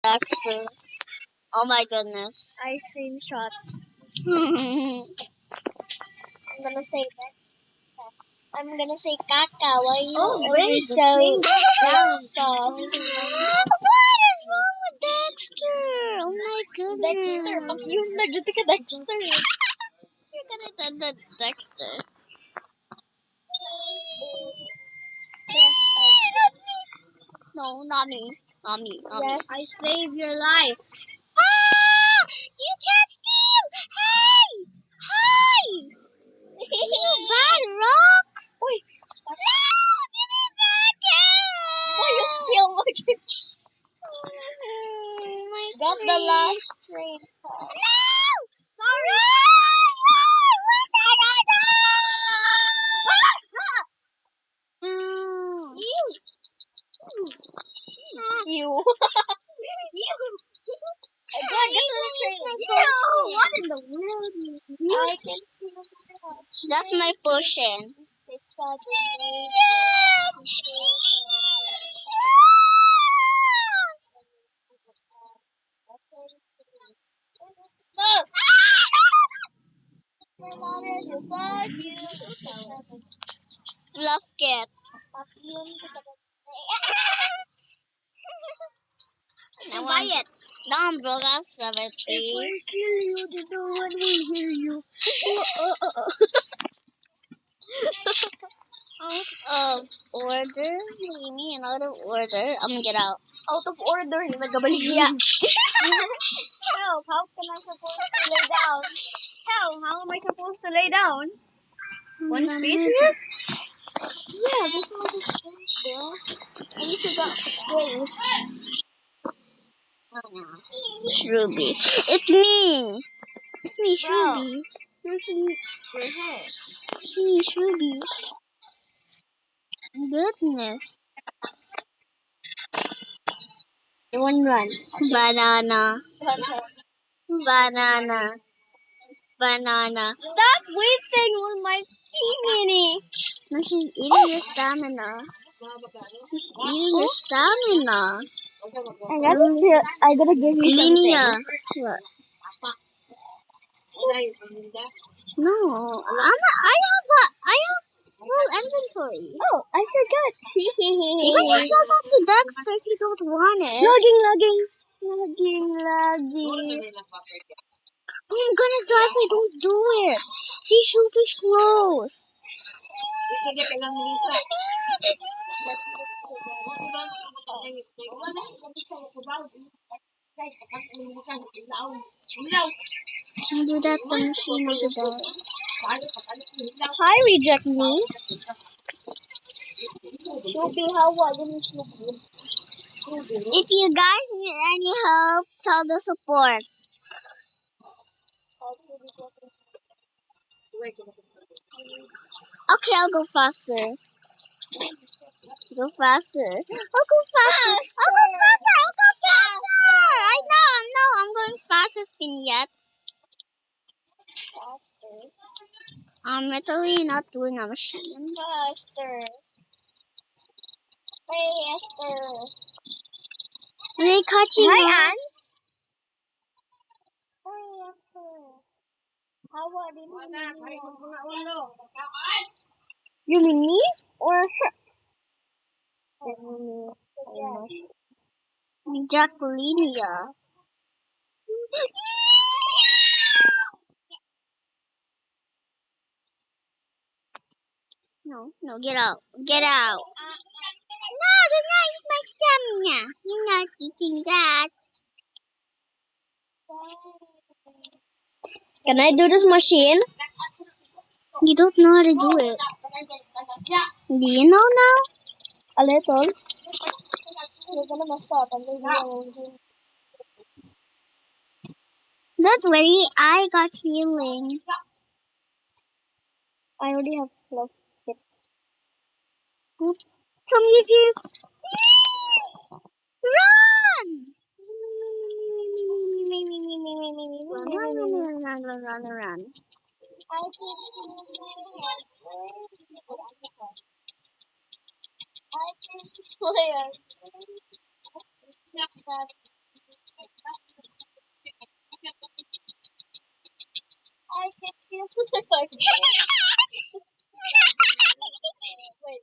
Dexter. Oh my goodness. I screenshot. I'm I'm gonna say that. I'm gonna say Kaka. Why you wait, so what is wrong with Dexter? Oh my goodness. Dexter, fuck you. Nagduty ka Dexter. You're gonna send the Dexter. No, not me. Not me. Not Yes, me. I saved your life. Ah! You can't steal! Hey! Hey! You bad rock! Uy, No! Give me back it! why you steal my drink? My Got the drink. last train. No! Sorry. What did I do? You. You. I got get to the train. You. What in the world? You. I can feel it. That's my potion. Love kit. I buy it. Down, bro. That's 70. If I kill you, then no one will hear you. Order. Give me another order. I'm gonna get out. Out of order. Nagabaliya. Help. How can I supposed to lay down? Help. How am I supposed to lay down? One space here? Yeah, this one is space, bro. At least you got space. Shruby. It's me. It's me, Shruby. Your hair. It's me, Shruby. Goodness. One run. Banana. Banana. Banana. Stop wasting on my mini. No, she's eating your stamina. She's eating your stamina. I gotta give you Linnea. something. What? No, I have full inventory. Oh, I forgot. You can just sell that to Dexter if you don't want it. Logging. I'm gonna die if I don't do it. See, Shruby's close. Can do that the machine over there. Hi, reject me. Shubi, how was it, Shubi? If you guys need any help, tell the support. Okay, I'll go faster. Go faster. I'll go faster. I'll go faster. I'll go faster. I know. I'm going faster, Spin yet. Faster. I'm literally not doing a machine. Faster. Faster. Are they catching Hi, up? ants. Faster. How about you mean me or her? Jacquelinia. No, get out. Get out. No, do not eat my stamina. You're not eating that. Can I do this machine? You don't know how to do it. Do you know now? A little. You're gonna mess up. Don't worry, I got healing. I already have love. Some of you run! Run. life. Wait.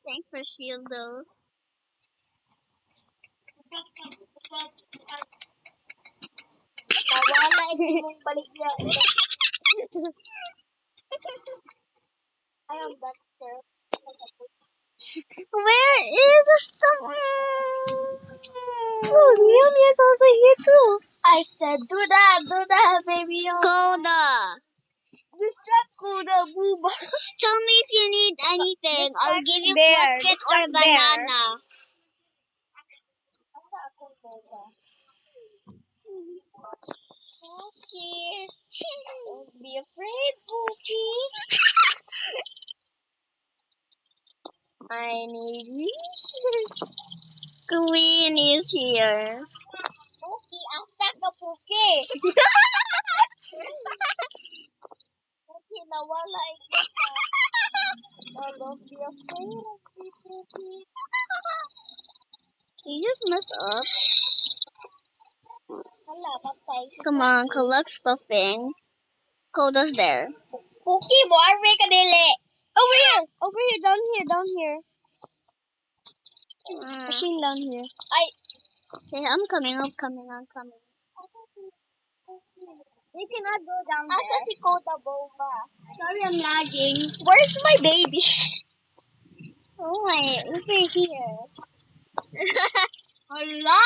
Thanks for shield though. Nawala yung balik niya. I am Dexter. Where is the stomach? Oh, Liam is also here too. I said, do that, baby. Koda. Distract Koda, booba. Tell me if you need anything. I'll give you Bear. flip or Distract bear. banana. Pookie. Don't be afraid, Pookie. I need you. Queen is here. Pookie, asak ka, Pookie. Pookie, nawala ito ka. Oh, don't be afraid of me, Pookie. You just mess up. Hala, patay. Come on, collect stuffing. Koda's there. Pookie, mo army ka dili. Over here, down here. Machine down here. Okay, I'm coming. You cannot go down there. Asa si Koda Boba? Sorry, I'm lagging. Where's my baby? Oh my, over here. Hala!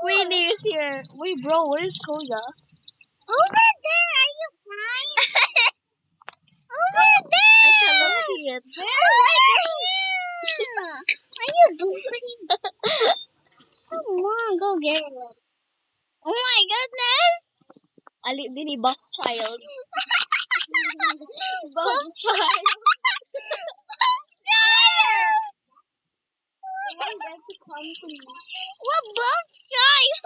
Queenie is here. Wait, bro, where's Koda? Over there, are you blind? Over there! I cannot see it. Are you doing? Come on, go get it. Oh my goodness! Ali din ni Buff Child. Buff child. What buff child?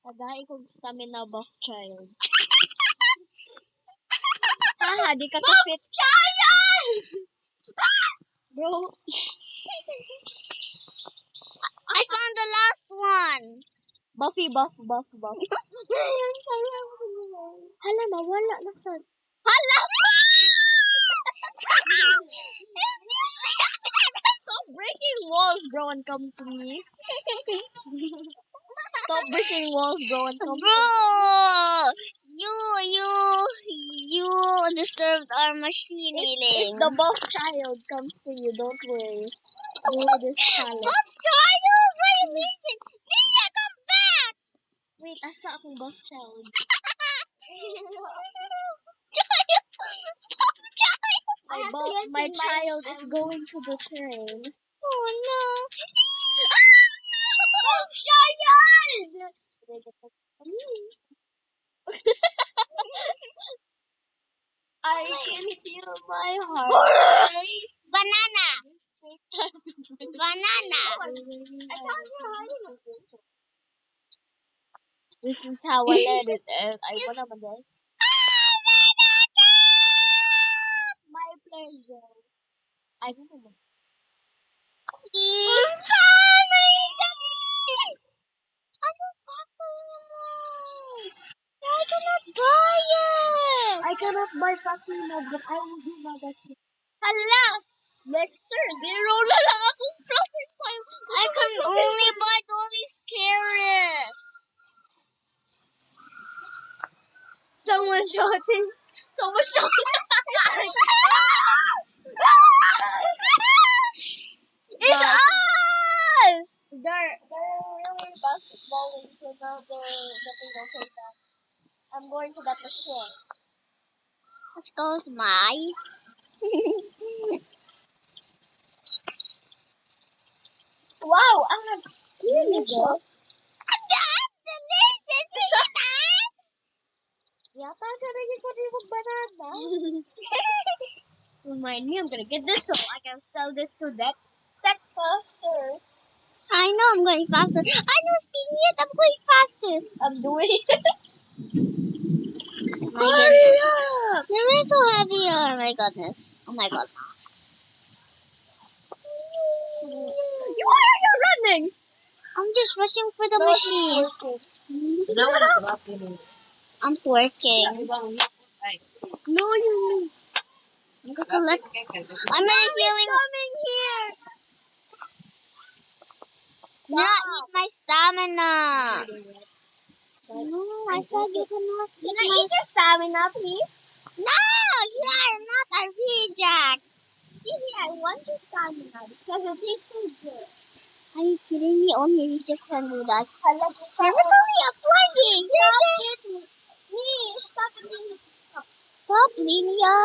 Tagay kong stamina Buff Child. Haha, di ka kapit. Buff Child! Bro. I found the last one. Buffy, buff. Hala, nawala na sa... Hala! Stop breaking walls, bro, and come to me. Stop breaking walls, bro, and come to me. Bro, you disturbed our machine If eating. the Buff Child comes to you, don't worry. Do this challenge. Buff child, where are you leaving? Nia, come back! Wait, asa akong Buff Child? My child is going to the train. Oh no. Buff Child! I can feel my heart. Banana. Banana. This is how I let it, and I wanna manage. My pleasure. I don't know. I just got the remote. I cannot buy it. I cannot buy factory mode, but I will do my best. Hala! Dexter, zero na lang akong profit file. I can only buy those carrots. Someone shouting. Someone shouting. It's us! They're really basketballing, so now they're getting okay back. I'm going to that machine. This goes my. Wow, ants! Delicious. That's delicious. Yata ka naging ko rin banana. Remind me, I'm gonna get this so I can sell this to that faster. I know I'm going faster. I know, Speedy, yet I'm going faster. I'm doing it. My goodness. They're way so heavy. Oh my goodness. Oh my goodness. Why are you running? I'm just rushing for the machine. I'm twerking. No, you. I'm gonna collect. I'm gonna healing. Coming here. Not eat my stamina. No, I said you cannot eat Can I my eat your stamina, please? No, you are not a reject. Baby, I want your stamina because it tastes so good. Are you kidding me? Only rejects can do that. I love you. There was only a flushy. Stop it. Me. Stop it. Stop, Lilia.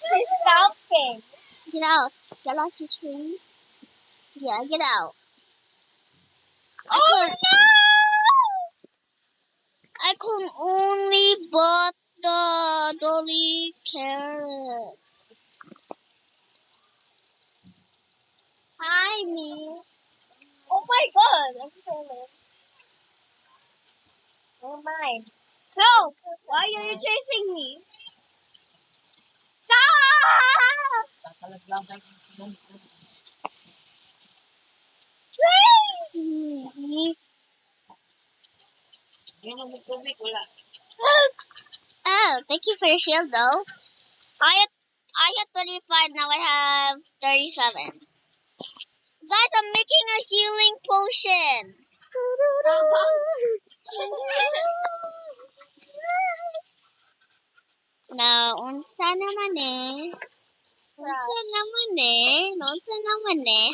She's stopping. Get out. Get out your tree. Yeah, get out. Oh I can only bought the dolly carrots. Hi, me. Oh my god, I'm falling. Never mind. No! Why are you chasing me? Stop! Oh, thank you for the shield though. I had 35, now I have 37. Guys, I'm making a healing potion. Now, unsa naman eh? Unsa naman eh?